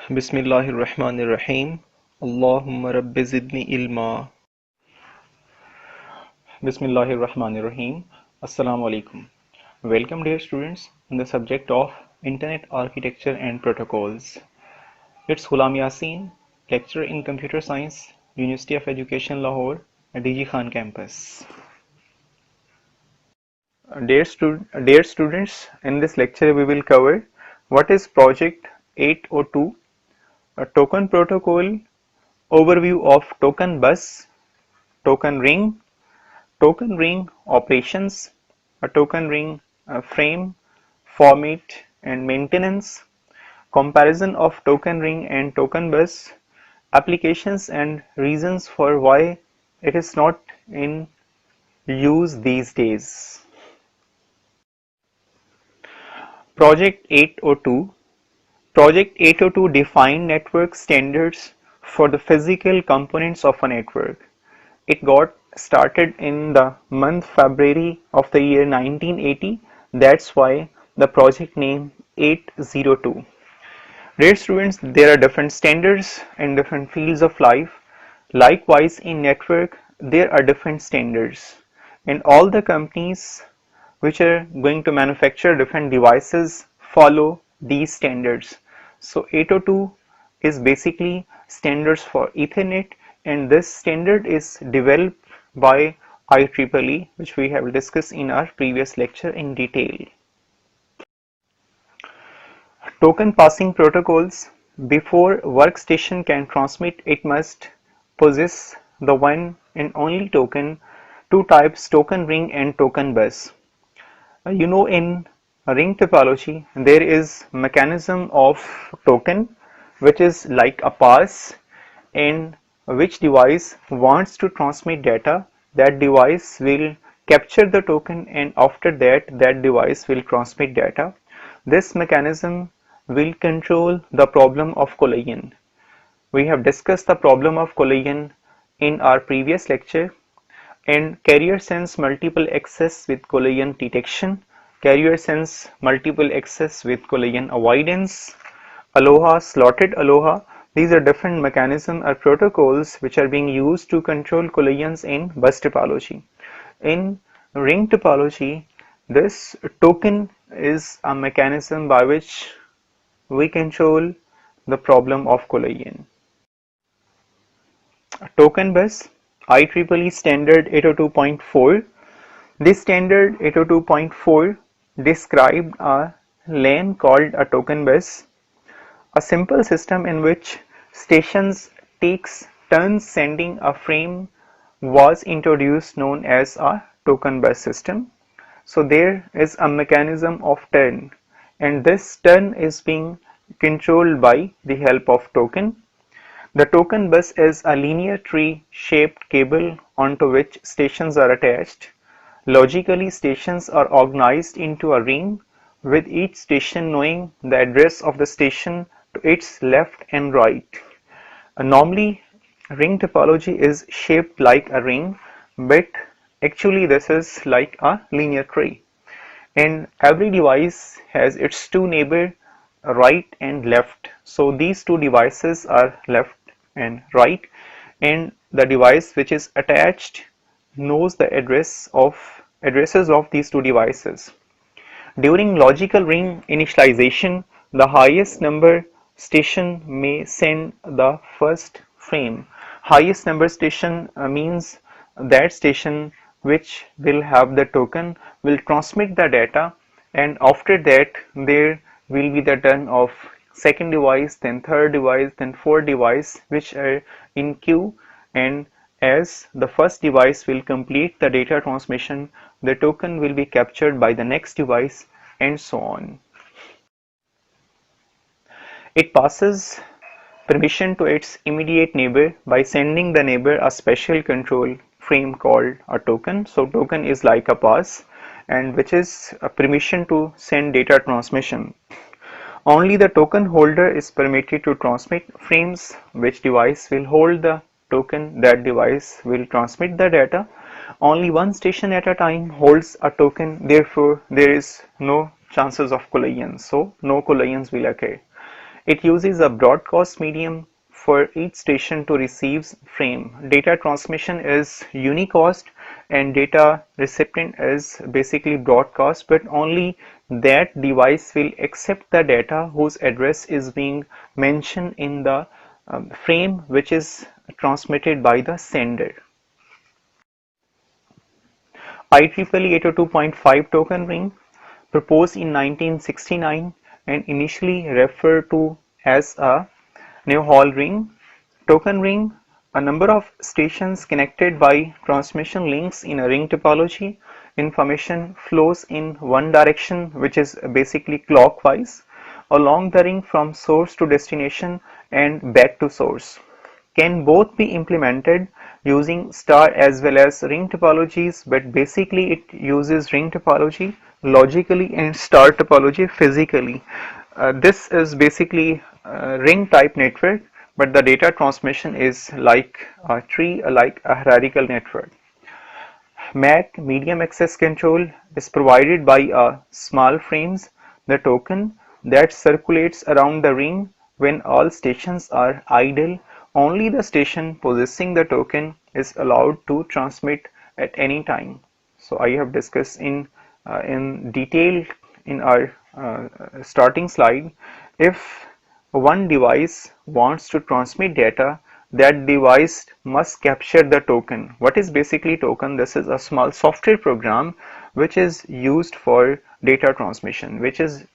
Bismillahirrahmanirrahim. Allahumma rabbi zidni ilma. Bismillahirrahmanirrahim. Assalamu alaikum. Welcome dear students in the subject of Internet Architecture and Protocols. It's Ghulam Yasin, lecturer in Computer Science, University of Education Lahore, DG Khan campus. Dear students, in this lecture we will cover what is Project 802, a token protocol, overview of token bus, token ring operations, a token ring frame, format and maintenance, comparison of token ring and token bus, applications and reasons for why it is not in use these days. Project 802 Project 802 defined network standards for the physical components of a network. It got started in the month February of the year 1980. That's why the project name 802. Dear students, there are different standards in different fields of life. Likewise, in network, there are different standards. And all the companies which are going to manufacture different devices follow these standards. So 802 is basically standards for Ethernet, and this standard is developed by IEEE, which we have discussed in our previous lecture in detail. Token passing protocols. Before workstation can transmit, it must possess the one and only token, two types, token ring and token bus. In ring topology, there is mechanism of token which is like a pass, and which device wants to transmit data, that device will capture the token, and after that device will transmit data. This mechanism will control the problem of collision. We have discussed the problem of collision in our previous lecture. And carrier sense multiple access with collision detection, carrier sense multiple access with collision avoidance, Aloha, slotted Aloha. These are different mechanisms or protocols which are being used to control collisions in bus topology. In ring topology, this token is a mechanism by which we control the problem of collision. Token bus, IEEE standard 802.4. This standard 802.4 described a LAN called a token bus, a simple system in which stations takes turns sending a frame was introduced, known as a token bus system. So there is a mechanism of turn, and this turn is being controlled by the help of token. The token bus is a linear tree shaped cable onto which stations are attached. Logically, stations are organized into a ring, with each station knowing the address of the station to its left and right. Normally, ring topology is shaped like a ring, but actually this is like a linear tree. And every device has its two neighbors, right and left. So these two devices are left and right, and the device which is attached knows the addresses of these two devices. During logical ring initialization, the highest number station may send the first frame. Highest number station means that station which will have the token will transmit the data, and after that there will be the turn of second device, then third device, then fourth device, which are in queue, and as the first device will complete the data transmission, the token will be captured by the next device, and so on. It passes permission to its immediate neighbor by sending the neighbor a special control frame called a token. So token is like a pass, and which is a permission to send data transmission. Only the token holder is permitted to transmit frames. Which device will hold the token, that device will transmit the data. Only one station at a time holds a token, therefore there is no chances of collision, so no collisions will occur. It uses a broadcast medium for each station to receive frame. Data transmission is unicast and data recipient is basically broadcast, but only that device will accept the data whose address is being mentioned in the frame which is transmitted by the sender. IEEE 802.5 token ring, proposed in 1969 and initially referred to as a Neu-Hall ring. Token ring, a number of stations connected by transmission links in a ring topology. Information flows in one direction, which is basically clockwise, along the ring from source to destination and back to source. Can both be implemented using star as well as ring topologies, but basically it uses ring topology logically and star topology physically. This is basically a ring type network, but the data transmission is like a tree, like a hierarchical network. MAC, medium access control, is provided by a small frames, the token that circulates around the ring when all stations are idle. Only the station possessing the token is allowed to transmit at any time. So I have discussed in detail in our starting slide. If one device wants to transmit data, that device must capture the token. What is basically token? This is a small software program which is used for data transmission, which is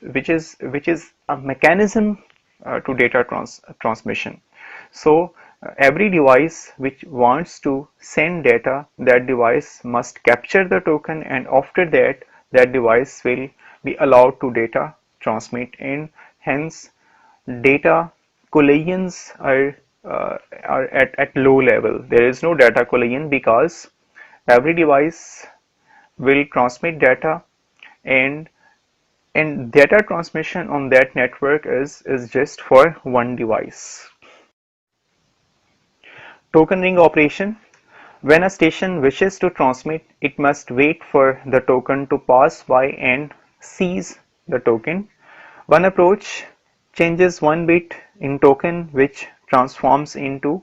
a mechanism to data transmission. So every device which wants to send data, that device must capture the token, and after that, that device will be allowed to data transmit, and hence data collisions are at low level. There is no data collision because every device will transmit data, and data transmission on that network is just for one device. Token ring operation. When a station wishes to transmit, it must wait for the token to pass by and seize the token. One approach changes one bit in token, which transforms into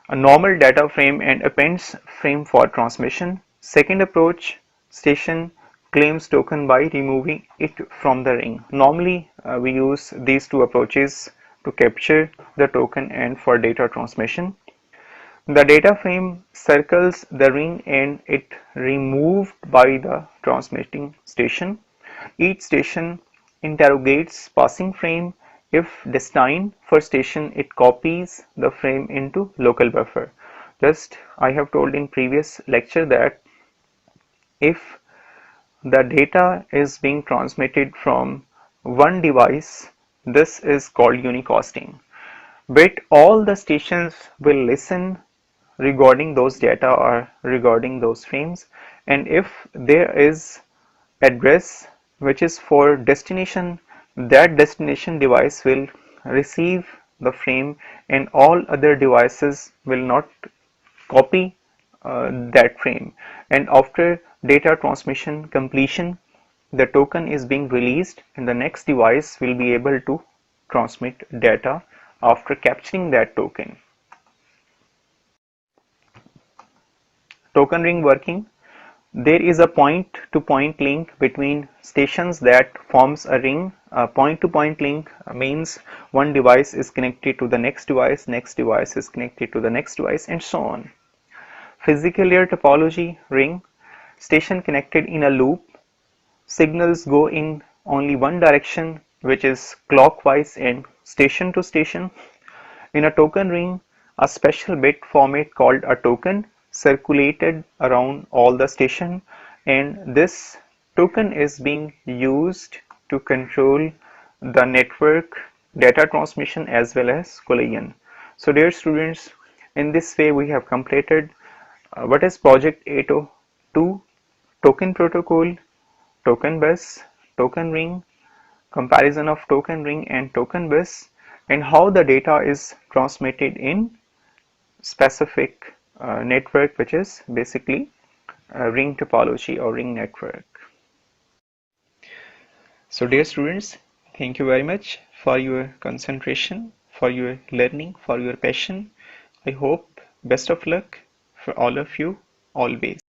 a normal data frame and appends frame for transmission. Second approach, station claims token by removing it from the ring. Normally we use these two approaches to capture the token and for data transmission. The data frame circles the ring and it removed by the transmitting station. Each station interrogates passing frame. If destined for station, it copies the frame into local buffer. Just I have told in previous lecture that if the data is being transmitted from one device, this is called unicasting. But all the stations will listen regarding those data or regarding those frames, and if there is address which is for destination, that destination device will receive the frame and all other devices will not copy that frame, and after data transmission completion, the token is being released and the next device will be able to transmit data after capturing that token. Token ring working. There is a point-to-point link between stations that forms a ring. A point-to-point link means one device is connected to the next device is connected to the next device, and so on. Physical layer topology ring. Station connected in a loop. Signals go in only one direction, which is clockwise and station to station. In a token ring, a special bit format called a token circulated around all the station, and this token is being used to control the network data transmission as well as collision. So dear students, in this way we have completed what is project 802, token protocol, token bus, token ring, comparison of token ring and token bus, and how the data is transmitted in specific network, which is basically ring topology or ring network. So dear students, thank you very much for your concentration, for your learning, for your passion. I hope best of luck for all of you always.